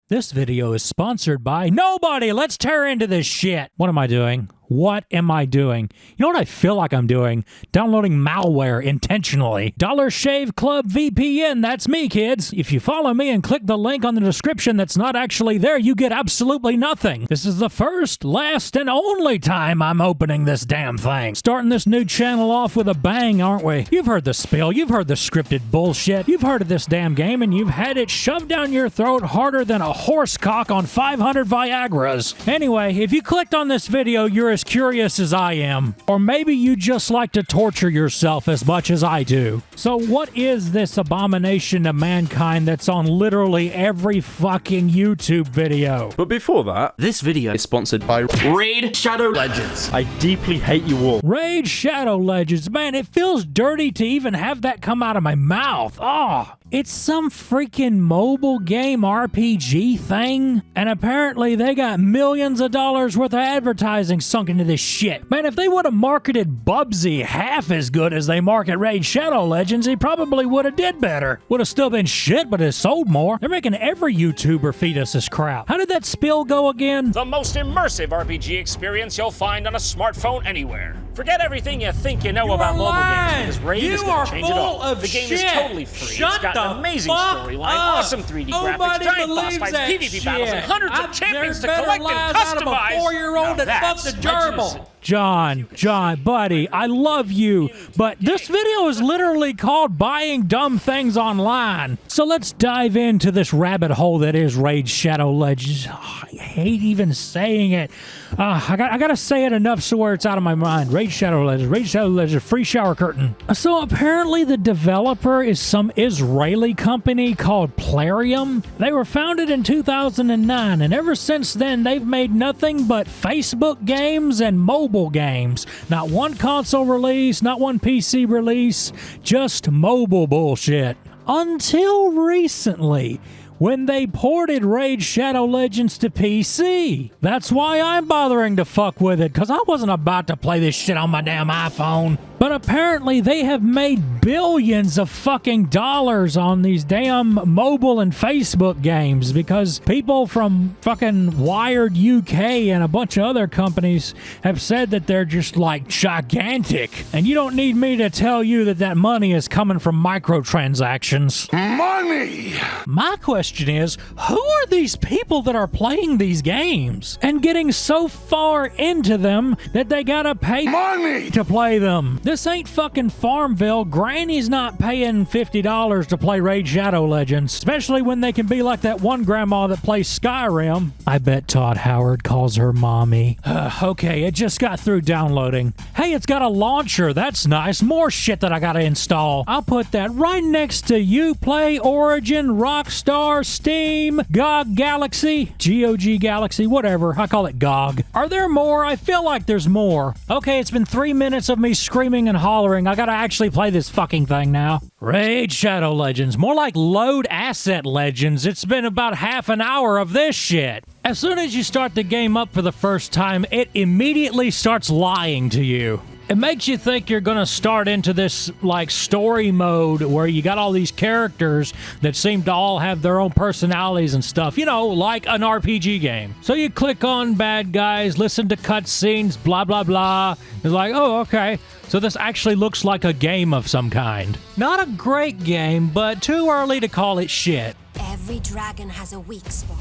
This video is sponsored by nobody. Let's tear into this shit. What am I doing? What am I doing? You know what I feel like I'm doing? Downloading malware intentionally. Dollar Shave Club VPN, that's me, kids. If you follow me and click the link on the description that's not actually there, you get absolutely nothing. This is the first, last, and only time I'm opening this damn thing. Starting this new channel off with a bang, aren't we? You've heard the spill, you've heard the scripted bullshit, you've heard of this damn game, and you've had it shoved down your throat harder than a horse cock on 500 Viagras. Anyway, if you clicked on this video, you're as curious as I am. Or maybe you just like to torture yourself as much as I do. So what is this abomination of mankind that's on literally every fucking YouTube video? But before that, this video is sponsored by Raid Shadow Legends. I deeply hate you all. Raid Shadow Legends. Man, it feels dirty to even have that come out of my mouth. Oh, it's some freaking mobile game RPG thing, and apparently they got millions of dollars worth of advertising sunk into this shit. Man, if they would have marketed Bubsy half as good as they market Raid Shadow Legends, he probably would have did better. Would have still been shit, but it sold more. They're making every YouTuber feed us this crap. How did that spill go again? The most immersive RPG experience you'll find on a smartphone anywhere. Forget everything you think you know about mobile games, because Raid is going to change it all. The game is totally free. It's got an amazing storyline, awesome 3D graphics, giant boss fights, PvP battles, and hundreds of champions to collect and customize. Now that's legendary. John, buddy, I love you, but this video is literally called Buying Dumb Things Online. So let's dive into this rabbit hole that is Raid Shadow Legends. Oh, I hate even saying it. I gotta say it enough so where it's out of my mind. Raid Shadow Legends, free shower curtain. So apparently the developer is some Israeli company called Plarium. They were founded in 2009, and ever since then they've made nothing but Facebook games and mobile games. Not one console release, not one PC release, just mobile bullshit. Until recently, when they ported Raid Shadow Legends to PC. That's why I'm bothering to fuck with it, because I wasn't about to play this shit on my damn iPhone. But apparently they have made billions of fucking dollars on these damn mobile and Facebook games, because people from fucking Wired UK and a bunch of other companies have said that they're just like gigantic. And you don't need me to tell you that that money is coming from microtransactions. Money! My question is, who are these people that are playing these games and getting so far into them that they gotta pay money to play them? This ain't fucking Farmville. Granny's not paying $50 to play Raid Shadow Legends, especially when they can be like that one grandma that plays Skyrim. I bet Todd Howard calls her mommy. Okay, it just got through downloading. Hey, it's got a launcher. That's nice. More shit that I gotta install. I'll put that right next to Uplay, Origin, Rockstar, Steam, GOG Galaxy, GOG Galaxy, whatever. I call it GOG. Are there more? I feel like there's more. Okay, it's been 3 minutes of me screaming and hollering. I gotta actually play this fucking thing now. Raid Shadow Legends. More like Load Asset Legends. It's been about half an hour of this shit. As soon as you start the game up for the first time, it immediately starts lying to you. It makes you think you're gonna start into this, like, story mode where you got all these characters that seem to all have their own personalities and stuff, you know, like an RPG game. So you click on bad guys, listen to cutscenes, blah, blah, blah. It's like, oh, okay. So this actually looks like a game of some kind. Not a great game, but too early to call it shit. Every dragon has a weak spot.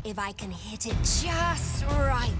If I can hit it just right.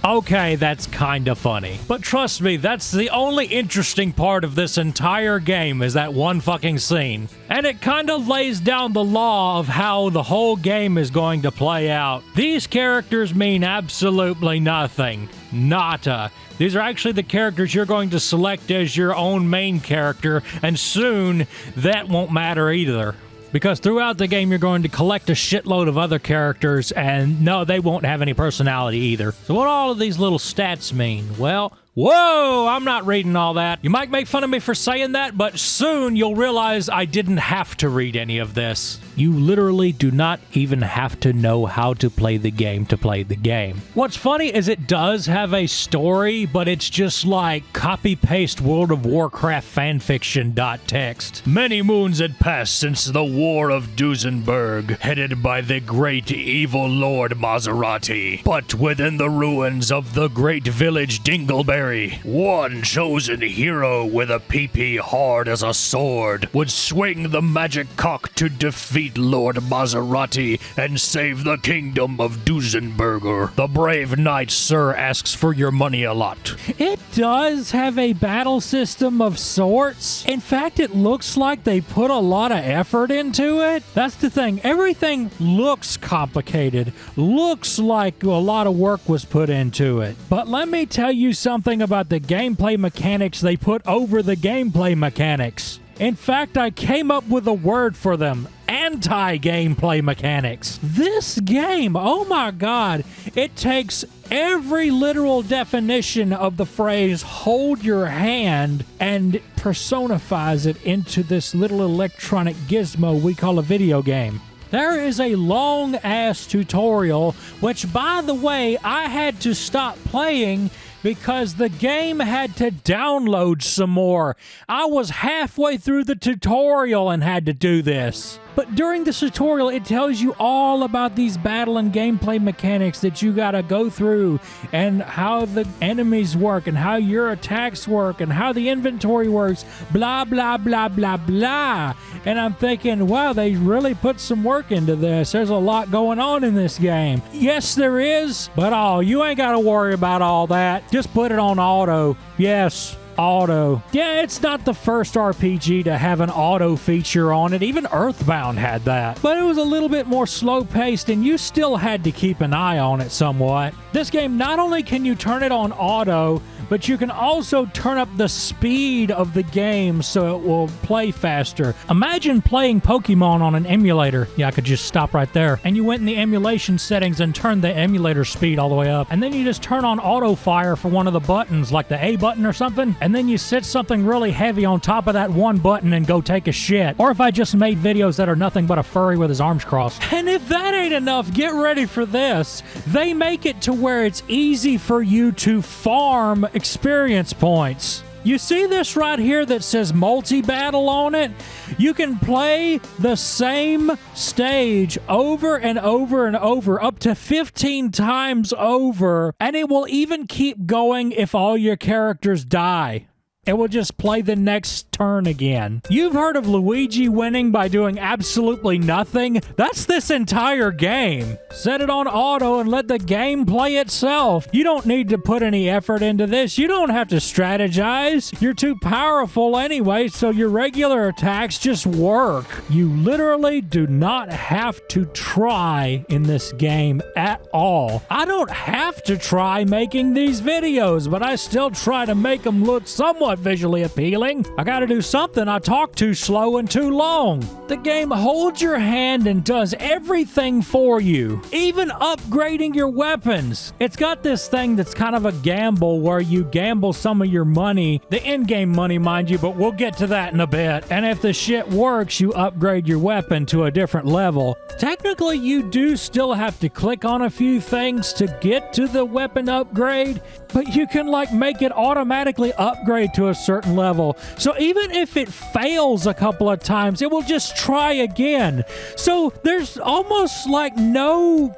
Okay, that's kinda funny. But trust me, that's the only interesting part of this entire game is that one fucking scene. And it kinda lays down the law of how the whole game is going to play out. These characters mean absolutely nothing. Nada. These are actually the characters you're going to select as your own main character, and soon that won't matter either. Because throughout the game, you're going to collect a shitload of other characters, and no, they won't have any personality either. So what all of these little stats mean? Well, Whoa, I'm not reading all that. You might make fun of me for saying that, but soon you'll realize I didn't have to read any of this. You literally do not even have to know how to play the game to play the game. What's funny is it does have a story, but it's just like copy-paste World of Warcraft fanfiction.txt. Many moons had passed since the War of Duesenberg, headed by the great evil Lord Maserati. But within the ruins of the great village Dingleberry, one chosen hero with a PP hard as a sword would swing the magic cock to defeat Lord Maserati and save the kingdom of Duesenberger. The brave knight, sir, asks for your money a lot. It does have a battle system of sorts. In fact, it looks like they put a lot of effort into it. That's the thing. Everything looks complicated. Looks like a lot of work was put into it. But let me tell you something about the gameplay mechanics they put over the gameplay mechanics. In fact, I came up with a word for them. Anti-gameplay mechanics. This game, oh my god, it takes every literal definition of the phrase hold your hand and personifies it into this little electronic gizmo we call a video game. There is a long-ass tutorial, which, by the way, I had to stop playing because the game had to download some more. I was halfway through the tutorial and had to do this. But during the tutorial, it tells you all about these battle and gameplay mechanics that you gotta go through and how the enemies work and how your attacks work and how the inventory works, blah, blah, blah, blah, blah. And I'm thinking, wow, they really put some work into this. There's a lot going on in this game. Yes, there is, but you ain't gotta worry about all that. Just put it on auto. Yes. Auto. Yeah, it's not the first RPG to have an auto feature on it. Even Earthbound had that. But it was a little bit more slow-paced, and you still had to keep an eye on it somewhat. This game, not only can you turn it on auto, but you can also turn up the speed of the game so it will play faster. Imagine playing Pokemon on an emulator. Yeah, I could just stop right there. And you went in the emulation settings and turned the emulator speed all the way up. And then you just turn on auto fire for one of the buttons, like the A button or something. And then you sit something really heavy on top of that one button and go take a shit. Or if I just made videos that are nothing but a furry with his arms crossed. And if that ain't enough, get ready for this. They make it to where it's easy for you to farm experience points. You see this right here that says multi-battle on it? You can play the same stage over and over and over, up to 15 times over, and it will even keep going if all your characters die. It will just play the next turn again. You've heard of Luigi winning by doing absolutely nothing? That's this entire game. Set it on auto and let the game play itself. You don't need to put any effort into this. You don't have to strategize. You're too powerful anyway, so your regular attacks just work. You literally do not have to try in this game at all. I don't have to try making these videos, but I still try to make them look somewhat visually appealing. I gotta do something. I talk too slow and too long. The game holds your hand and does everything for you, even upgrading your weapons. It's got this thing that's kind of a gamble where you gamble some of your money, the in-game money, mind you, but we'll get to that in a bit. And if the shit works, you upgrade your weapon to a different level. Technically, you do still have to click on a few things to get to the weapon upgrade, but you can make it automatically upgrade to a certain level. So even if it fails a couple of times, it will just try again. So there's almost no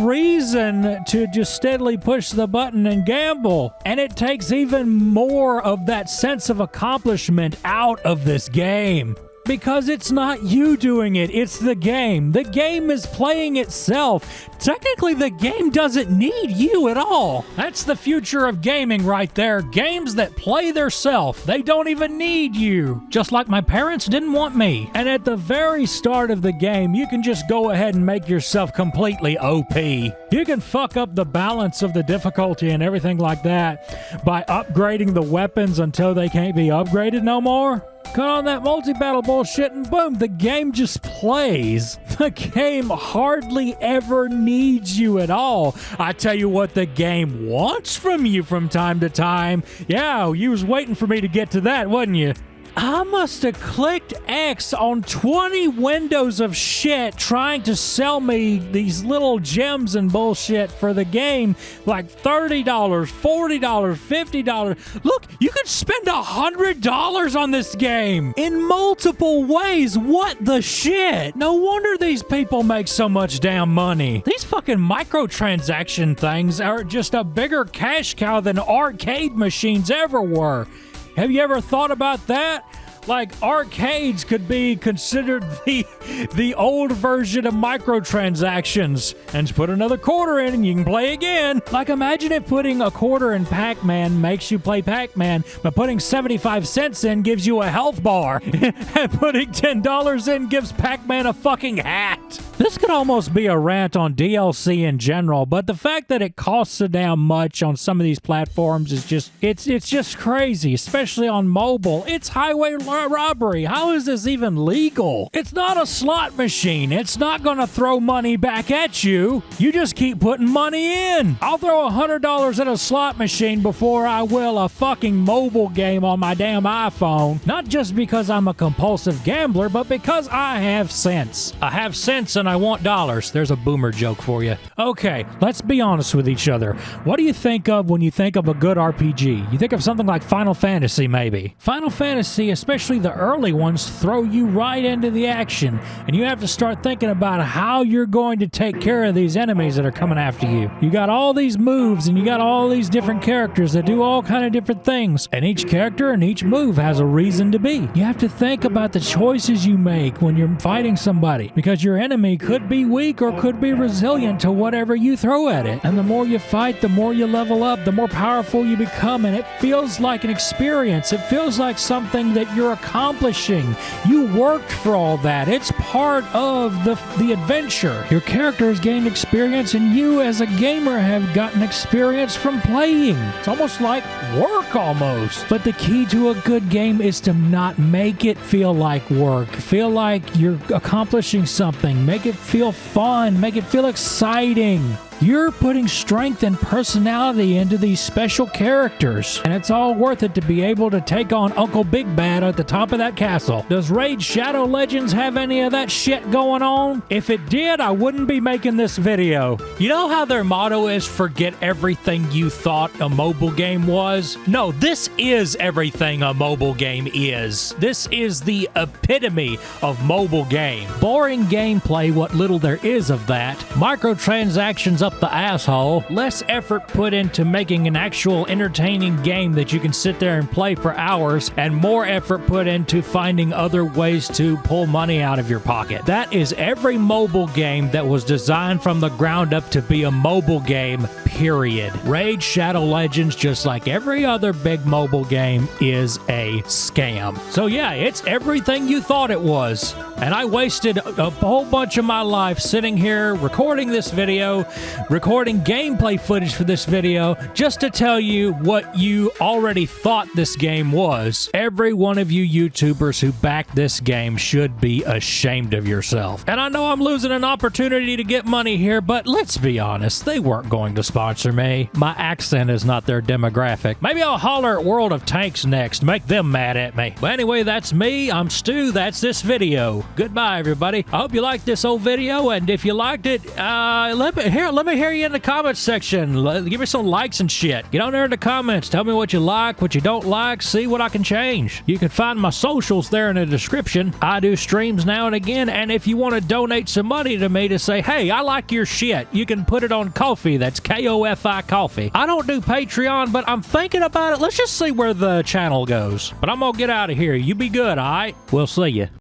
reason to just steadily push the button and gamble. And it takes even more of that sense of accomplishment out of this game. Because it's not you doing it, it's the game. The game is playing itself. Technically, the game doesn't need you at all. That's the future of gaming right there. Games that play theirself. They don't even need you. Just like my parents didn't want me. And at the very start of the game, you can just go ahead and make yourself completely OP. You can fuck up the balance of the difficulty and everything like that by upgrading the weapons until they can't be upgraded no more. Cut on that multi-battle bullshit and boom, the game just plays. The game hardly ever needs you at all. I tell you what the game wants from you from time to time. Yeah, you was waiting for me to get to that, wasn't you? I must have clicked X on 20 windows of shit trying to sell me these little gems and bullshit for the game, like $30, $40, $50. Look, you could spend $100 on this game in multiple ways. What the shit? No wonder these people make so much damn money. These fucking microtransaction things are just a bigger cash cow than arcade machines ever were. Have you ever thought about that? Like, arcades could be considered the old version of microtransactions. And just put another quarter in and you can play again. Like, imagine if putting a quarter in Pac-Man makes you play Pac-Man, but putting 75 cents in gives you a health bar. And putting $10 in gives Pac-Man a fucking hat. This could almost be a rant on DLC in general, but the fact that it costs so damn much on some of these platforms is just, it's just crazy, especially on mobile. It's highway robbery. How is this even legal? It's not a slot machine. It's not gonna throw money back at you. You just keep putting money in. I'll throw $100 at a slot machine before I will a fucking mobile game on my damn iPhone. Not just because I'm a compulsive gambler, but because I have sense. I have sense and I want dollars. There's a boomer joke for you. Okay, let's be honest with each other. What do you think of when you think of a good RPG? You think of something like Final Fantasy, maybe. Final Fantasy, especially the early ones, throw you right into the action, and you have to start thinking about how you're going to take care of these enemies that are coming after you. You got all these moves, and you got all these different characters that do all kind of different things, and each character and each move has a reason to be. You have to think about the choices you make when you're fighting somebody, because your enemy could be weak or could be resilient to whatever you throw at it. And the more you fight, the more you level up, the more powerful you become, and it feels like an experience. It feels like something that you're accomplishing. You worked for all that. It's part of the adventure. Your character has gained experience, and you as a gamer have gotten experience from playing. It's almost like work almost. But the key to a good game is to not make it feel like work. Feel like you're accomplishing something. Make it feel fun. Make it feel exciting. You're putting strength and personality into these special characters, and it's all worth it to be able to take on Uncle Big Bad at the top of that castle. Does Raid Shadow Legends have any of that shit going on? If it did, I wouldn't be making this video. You know how their motto is, forget everything you thought a mobile game was? No, this is everything a mobile game is. This is the epitome of mobile game. Boring gameplay, what little there is of that. Microtransactions up the asshole, less effort put into making an actual entertaining game that you can sit there and play for hours, and more effort put into finding other ways to pull money out of your pocket. That is every mobile game that was designed from the ground up to be a mobile game, period. Raid Shadow Legends, just like every other big mobile game, is a scam. So yeah, it's everything you thought it was. And I wasted a whole bunch of my life sitting here recording this video, recording gameplay footage for this video, just to tell you what you already thought this game was. Every one of you YouTubers who backed this game should be ashamed of yourself. And I know I'm losing an opportunity to get money here, but let's be honest, they weren't going to sponsor me. My accent is not their demographic. Maybe I'll holler at World of Tanks next, make them mad at me. But anyway, that's me. I'm Stu. That's this video. Goodbye, everybody. I hope you liked this old video, and if you liked it, let me hear you in the comments section. Give me some likes and shit. Get on there in the comments. Tell me what you like, what you don't like, see what I can change. You can find my socials there in the description. I do streams now and again, and if you want to donate some money to me to say, hey, I like your shit, you can put it on KoFi. That's KoFi Coffee. I don't do Patreon, but I'm thinking about it. Let's just see where the channel goes. But I'm gonna get out of here. You be good, all right? We'll see you.